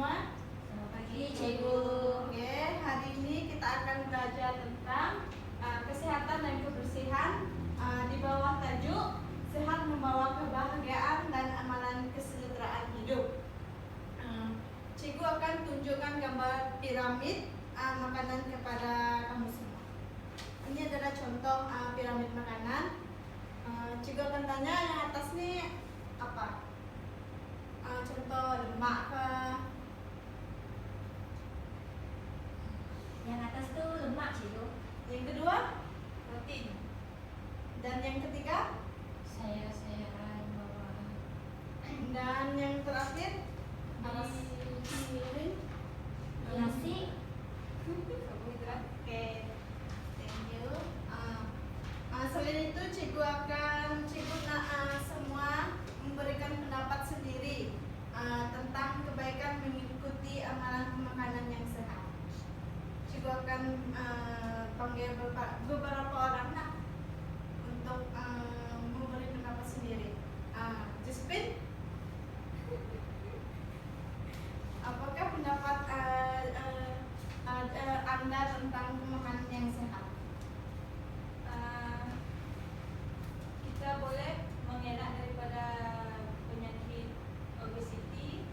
semua. Selamat pagi, Cikgu. Oke, hari ini kita akan belajar tentang kesehatan dan kebersihan di bawah tajuk sehat membawa kebahagiaan dan amalan kesejahteraan hidup. Cikgu akan tunjukkan gambar piramid makanan kepada kamu semua. Ini adalah contoh piramid makanan. Cikgu akan tanya yang atas nih apa? Contoh lemak kah? Yang atas tuh lemak, Cikgu. Yang kedua protein. Dan yang ketiga Sayur-sayuran bawah. dan yang terakhir atas Nasi. karbohidrat. Oke, thank you. Selain itu cikgu semua memberikan pendapat sendiri tentang kebaikan mengikuti amalan makanan yang sehat. Cikgu akan panggil beberapa orang untuk memberi pendapat sendiri. Josephine, apakah pendapat Anda tentang makanan yang sehat? Kita boleh mengelak daripada penyakit obesity,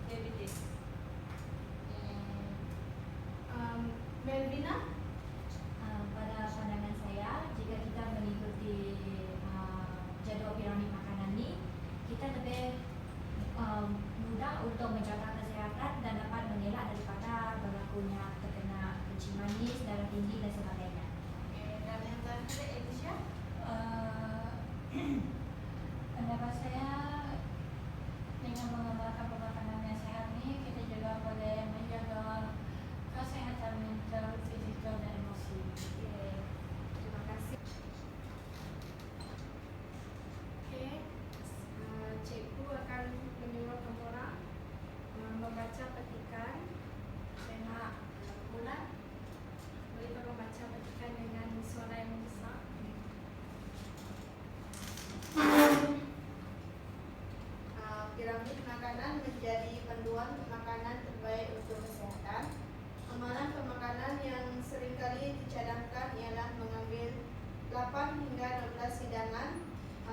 diabetes. Melvina? Pada pandangan saya, jika kita mengikuti jadual piramid makanan ini, kita lebih mudah untuk menjaga kesehatan dan dapat mengelak daripada berlakunya terkena kencing manis, darah tinggi dan sebagainya. Oke, dan yang terakhir Elisha? Pendapat saya, dengan mengamalkan pemakanan yang sehat ini, kita juga boleh menjaga kesehatan mental, fisikal, dan emosi. Oke, terima kasih. Oke, cikgu akan menyuruh kamu orang membaca petikan pena bulan. Boleh tolong baca petikan dengan suara yang besar. Piramid makanan menjadi panduan pemakanan terbaik untuk kesehatan. Amalan pemakanan yang seringkali dicadangkan ialah mengambil 8 hingga 12 hidangan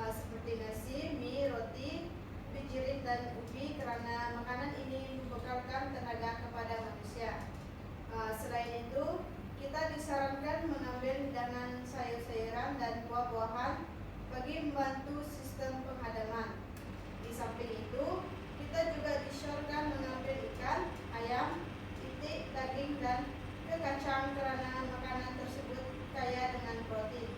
seperti nasi, mie, roti, pijirin dan ubi kerana makanan ini membekalkan tenaga kepada manusia. Selain itu, kita disarankan mengambil hidangan sayur-sayuran dan buah-buahan bagi membantu sistem penghadaman. Di samping itu, kita juga disyaratkan mengambil ikan, ayam, itik, daging, dan kacang kerana makanan tersebut kaya dengan protein.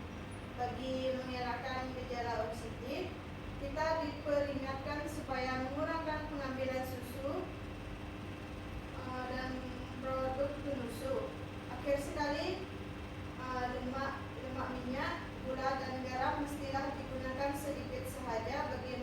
Bagi mengelakkan gejala obesiti, kita diperingatkan supaya mengurangkan pengambilan susu dan produk penusu. Akhir sekali, lemak minyak, gula dan garam mestilah digunakan sedikit sahaja bagi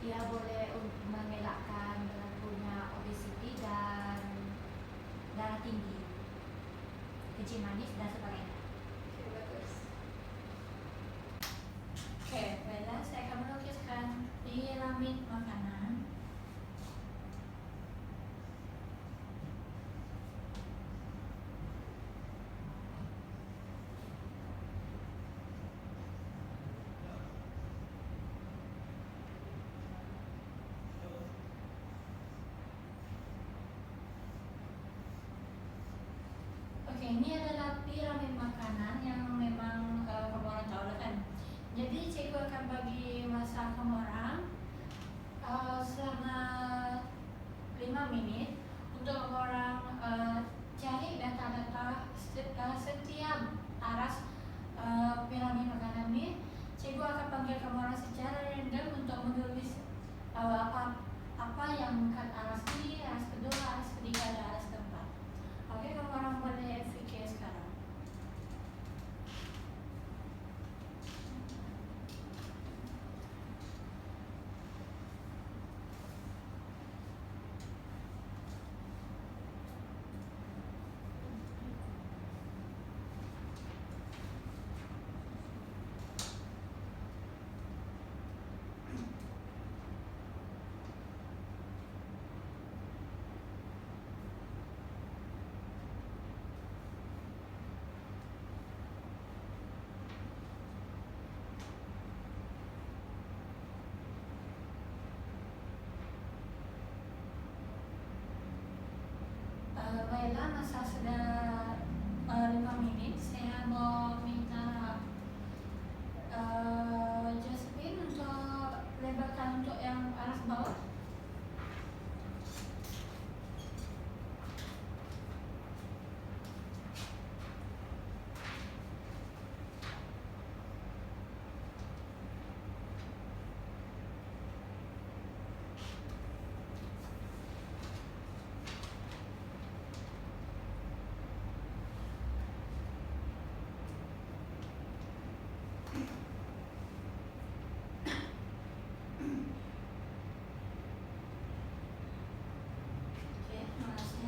dia boleh mengelakkan berlakunya obesiti dan darah tinggi, kencing manis dan sebagainya. Oke, bagus. Oke, baiklah saya akan melukiskan piramid makanan. Oke, ini adalah piramid makanan yang memang kamu orang tahu lah kan. Jadi cikgu akan bagi masa kamu orang selama 5 menit untuk kamu orang cari data-data setiap aras piramid makanan ini. Cikgu akan panggil kamu orang secara random untuk menulis apa yang kat aras ini, aras kedua, aras ketiga, dan aras keempat. Oke, kamu orang boleh fikir sekarang. Baiklah, masa sudah 5 menit. Saya mau minta Josephine untuk lebarkan untuk yang aras bawah. Oke, terima kasih.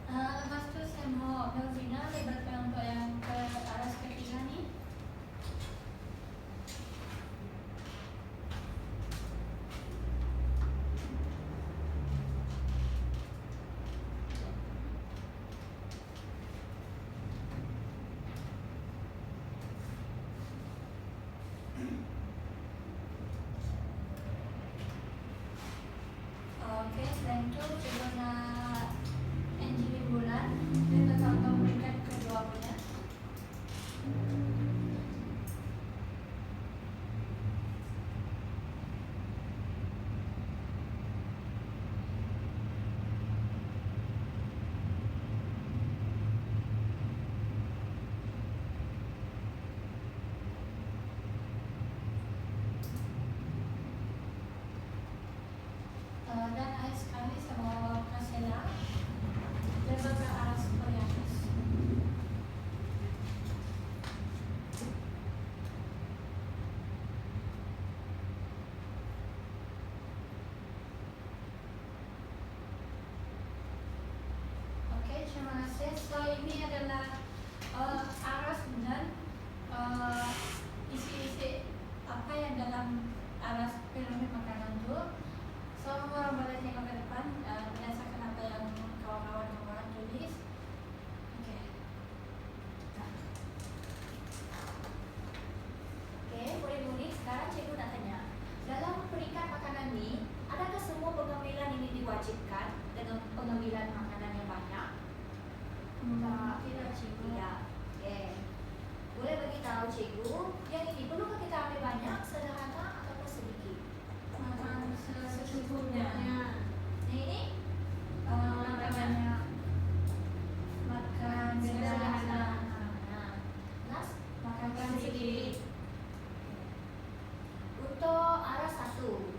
Lepas tu saya mau Melvina lebarkan untuk yang ke aras ketiga ni. Oke, selain itu cikgu nak Angelin Bulan lebarkan untuk peringkat kedua punya. Dan akhir sekali saya mau Kasela lebar ke arah paling atas. Oke, terima kasih. So ini adalah aras dan isi-isi apa yang dalam aras piramid makanan itu. So, orang boleh tengok ke depan berdasarkan apa yang kawan-kawan kamu orang tulis. Oke. Oke, boleh nulis. Sekarang cikgu nak tanya, dalam peringkat makanan ni, adakah semua pengambilan ini diwajibkan dengan pengambilan makanan yang banyak? Tidak cikgu. Tidak. Oke. Boleh bagi tahu cikgu, yang ini perlukah kita ambil banyak, sederhana atau sedikit? Makan secukupnya. Yang ini Makan banyak. Makan sederhana. Nah, Nas, Makan sedikit. untuk arah satu,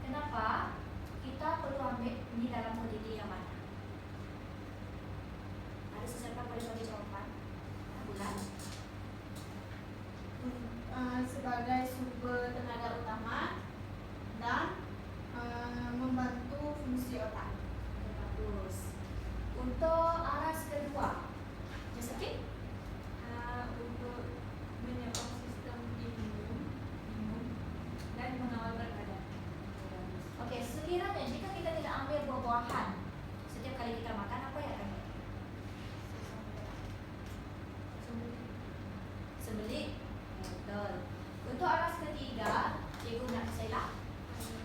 kenapa kita perlu ambil ini dalam kuantiti yang mana? Ada sesiapa boleh bagi jawaban? Bulan? kali kita makan apa ya kan? Sembelit. Betul. Untuk aras ketiga, cikgu nak saya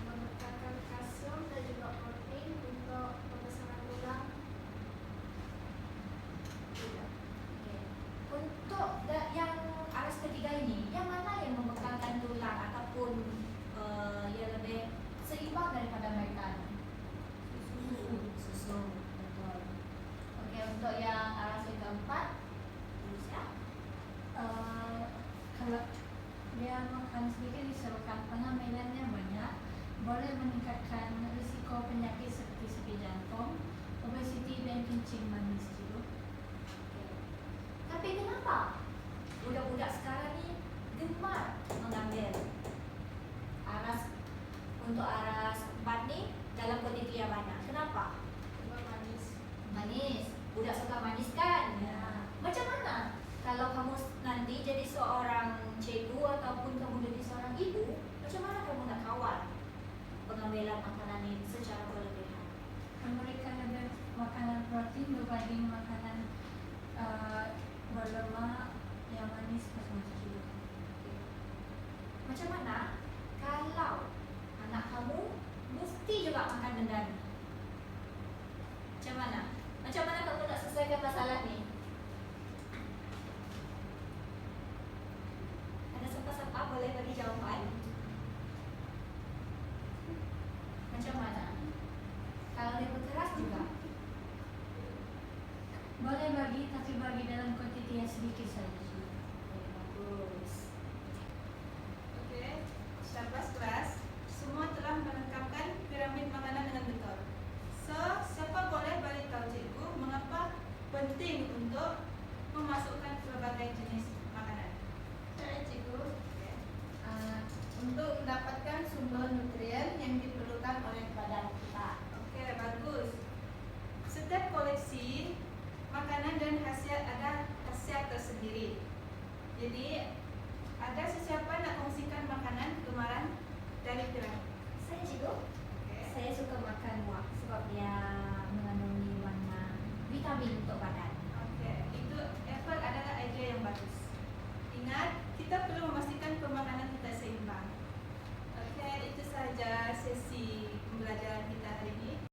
Memberikan kalsium dan juga protein untuk pembesaran tulang. Okey. Untuk yang aras ketiga ini, yang mana yang membekalkan tulang ataupun yang lebih seimbang daripada mereka? Susu. Betul. Okey, untuk yang aras yang keempat, siap. Kalau dia makan sedikit disebabkan pengambilannya banyak, boleh meningkatkan risiko penyakit seperti sakit jantung, obesiti dan kencing manis juga. Tapi kenapa budak-budak sekarang ni gemar mengambil aras untuk aras 4 ni dalam kuantiti yang banyak? Kenapa? Juga manis. Manis. Budak suka manis kan? Ya. Macam mana kalau kamu nanti jadi seorang cikgu ataupun kamu jadi seorang ibu, macam mana kamu nak kawal pengambilan makanan ini secara berlebihan? Memberikan lebih makanan protein berbanding makanan berlemak yang manis macam-macam juga. Macam mana kalau anak kamu mesti juga makan benda ni? Macam mana? Macam mana kamu nak selesaikan masalah ni? Ada siapa-siapa boleh bagi jawapan? Macam mana? Kalau dia berkeras juga. Boleh bagi, tapi bagi dalam kuantiti yang sedikit saja. Okay, bagus. Okey, syabas kelas. Semua telah melengkapkan piramid makanan dengan betul. So, siapa boleh bagi tahu cikgu mengapa penting untuk memasukkan pelbagai jenis makanan? Saya cikgu. Okey. Untuk mendapatkan sumber nutrien yang diperlukan oleh badan kita. Okey, bagus. Setiap koleksi makanan dan khasiat ada khasiat tersendiri. Jadi, ada sesiapa nak kongsikan makanan kegemaran dari piramid? Saya cikgu. Okey. Saya suka makan buah sebab dia mengandungi warna vitamin untuk badan. Okey, itu apple adalah idea yang bagus. Ingat, kita perlu memastikan pemakanan kita seimbang. Okey, itu sahaja.